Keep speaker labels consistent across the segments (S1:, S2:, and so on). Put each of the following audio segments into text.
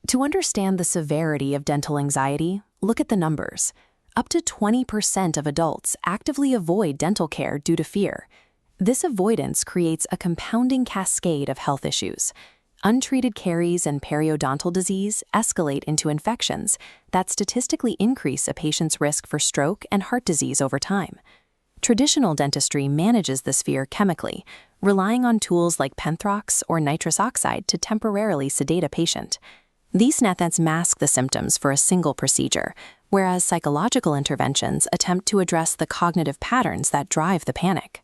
S1: To understand the severity of dental anxiety, look at the numbers. Up to 20% of adults actively avoid dental care due to fear. This avoidance creates a compounding cascade of health issues. Untreated caries and periodontal disease escalate into infections that statistically increase a patient's risk for stroke and heart disease over time. Traditional dentistry manages this fear chemically, relying on tools like Penthrox or nitrous oxide to temporarily sedate a patient. These methods mask the symptoms for a single procedure, whereas psychological interventions attempt to address the cognitive patterns that drive the panic.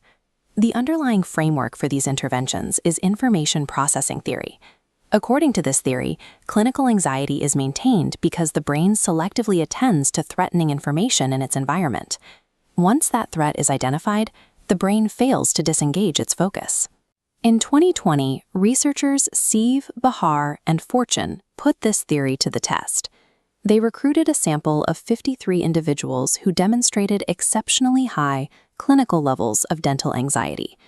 S1: The underlying framework for these interventions is information processing theory. According to this theory, clinical anxiety is maintained because the brain selectively attends to threatening information in its environment. Once that threat is identified, the brain fails to disengage its focus. In 2020, researchers Sieve, Bahar, and Fortune put this theory to the test. They recruited a sample of 53 individuals who demonstrated exceptionally high clinical levels of dental anxiety.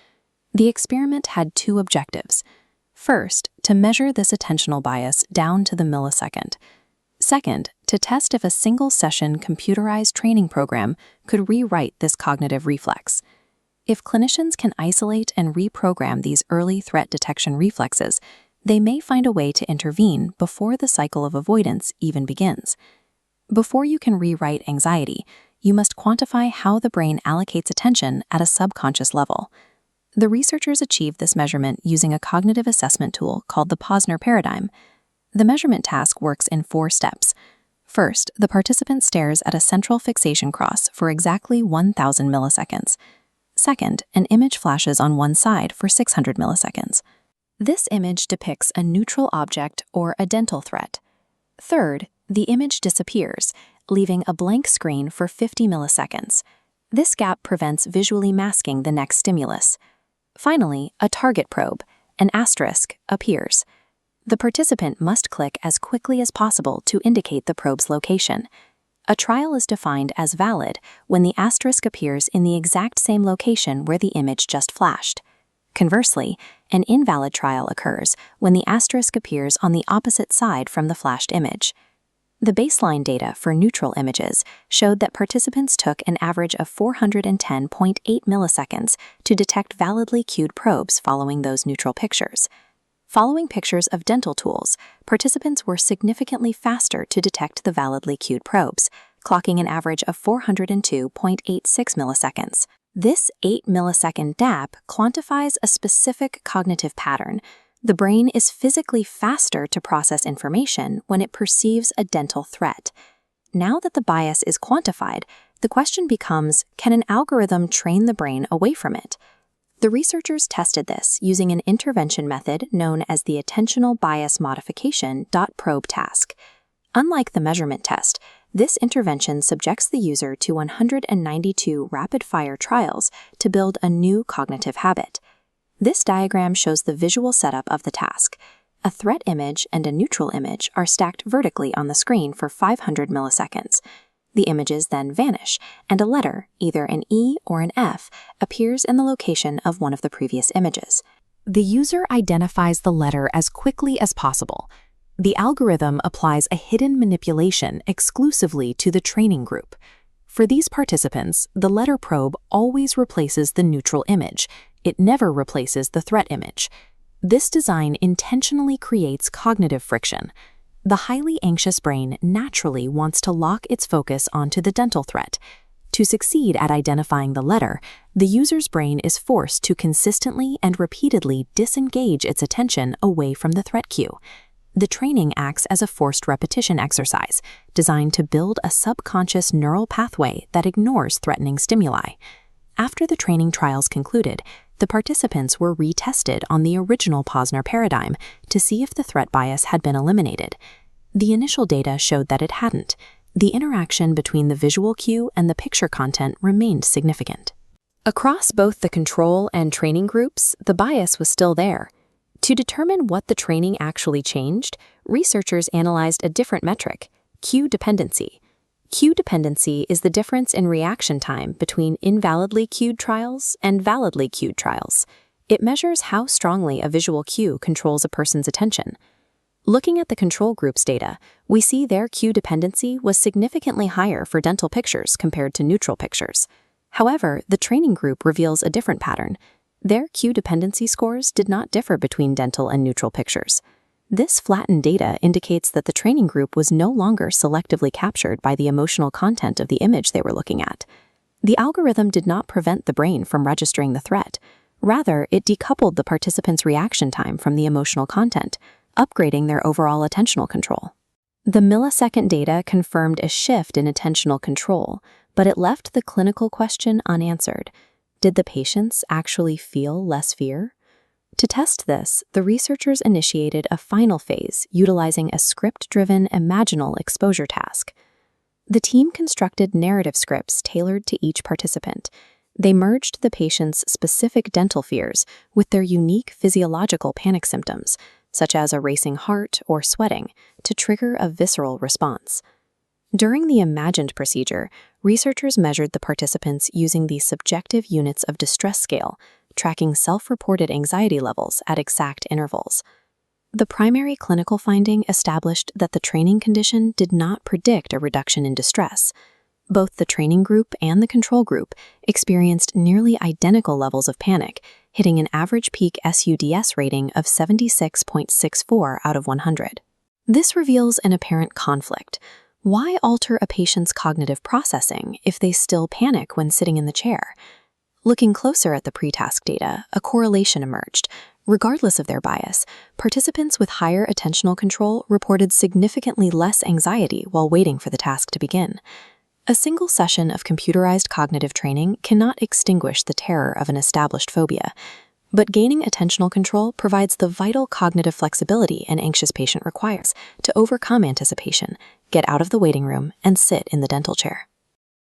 S1: The experiment had two objectives. First, to measure this attentional bias down to the millisecond. Second, to test if a single-session computerized training program could rewrite this cognitive reflex. If clinicians can isolate and reprogram these early threat detection reflexes, they may find a way to intervene before the cycle of avoidance even begins. Before you can rewrite anxiety, you must quantify how the brain allocates attention at a subconscious level. The researchers achieved this measurement using a cognitive assessment tool called the Posner paradigm. The measurement task works in 4 steps. First, the participant stares at a central fixation cross for exactly 1,000 milliseconds. Second, an image flashes on one side for 600 milliseconds. This image depicts a neutral object or a dental threat. Third, the image disappears, leaving a blank screen for 50 milliseconds. This gap prevents visually masking the next stimulus. Finally, a target probe, an asterisk, appears. The participant must click as quickly as possible to indicate the probe's location. A trial is defined as valid when the asterisk appears in the exact same location where the image just flashed. Conversely, an invalid trial occurs when the asterisk appears on the opposite side from the flashed image. The baseline data for neutral images showed that participants took an average of 410.8 milliseconds to detect validly cued probes following those neutral pictures. Following pictures of dental tools, participants were significantly faster to detect the validly cued probes, clocking an average of 402.86 milliseconds. This 8-millisecond gap quantifies a specific cognitive pattern. The brain is physically faster to process information when it perceives a dental threat. Now that the bias is quantified, the question becomes, can an algorithm train the brain away from it? The researchers tested this using an intervention method known as the Attentional Bias Modification .probe task. Unlike the measurement test, this intervention subjects the user to 192 rapid-fire trials to build a new cognitive habit. This diagram shows the visual setup of the task. A threat image and a neutral image are stacked vertically on the screen for 500 milliseconds. The images then vanish, and a letter, either an E or an F, appears in the location of one of the previous images. The user identifies the letter as quickly as possible. The algorithm applies a hidden manipulation exclusively to the training group. For these participants, the letter probe always replaces the neutral image. It never replaces the threat image. This design intentionally creates cognitive friction. The highly anxious brain naturally wants to lock its focus onto the dental threat. To succeed at identifying the letter, the user's brain is forced to consistently and repeatedly disengage its attention away from the threat cue. The training acts as a forced repetition exercise, designed to build a subconscious neural pathway that ignores threatening stimuli. After the training trials concluded, the participants were retested on the original Posner paradigm to see if the threat bias had been eliminated. The initial data showed that it hadn't. The interaction between the visual cue and the picture content remained significant. Across both the control and training groups, the bias was still there. To determine what the training actually changed, researchers analyzed a different metric, cue dependency. Cue dependency is the difference in reaction time between invalidly cued trials and validly cued trials. It measures how strongly a visual cue controls a person's attention. Looking at the control group's data, we see their cue dependency was significantly higher for dental pictures compared to neutral pictures. However, the training group reveals a different pattern. Their cue dependency scores did not differ between dental and neutral pictures. This flattened data indicates that the training group was no longer selectively captured by the emotional content of the image they were looking at. The algorithm did not prevent the brain from registering the threat. Rather, it decoupled the participants' reaction time from the emotional content, upgrading their overall attentional control. The millisecond data confirmed a shift in attentional control, but it left the clinical question unanswered. Did the patients actually feel less fear? To test this, the researchers initiated a final phase utilizing a script-driven imaginal exposure task. The team constructed narrative scripts tailored to each participant. They merged the patient's specific dental fears with their unique physiological panic symptoms, such as a racing heart or sweating, to trigger a visceral response. During the imagined procedure, researchers measured the participants using the subjective units of distress scale, tracking self-reported anxiety levels at exact intervals. The primary clinical finding established that the training condition did not predict a reduction in distress. Both the training group and the control group experienced nearly identical levels of panic, hitting an average peak SUDS rating of 76.64 out of 100. This reveals an apparent conflict. Why alter a patient's cognitive processing if they still panic when sitting in the chair? Looking closer at the pre-task data, a correlation emerged. Regardless of their bias, participants with higher attentional control reported significantly less anxiety while waiting for the task to begin. A single session of computerized cognitive training cannot extinguish the terror of an established phobia, but gaining attentional control provides the vital cognitive flexibility an anxious patient requires to overcome anticipation, get out of the waiting room, and sit in the dental chair.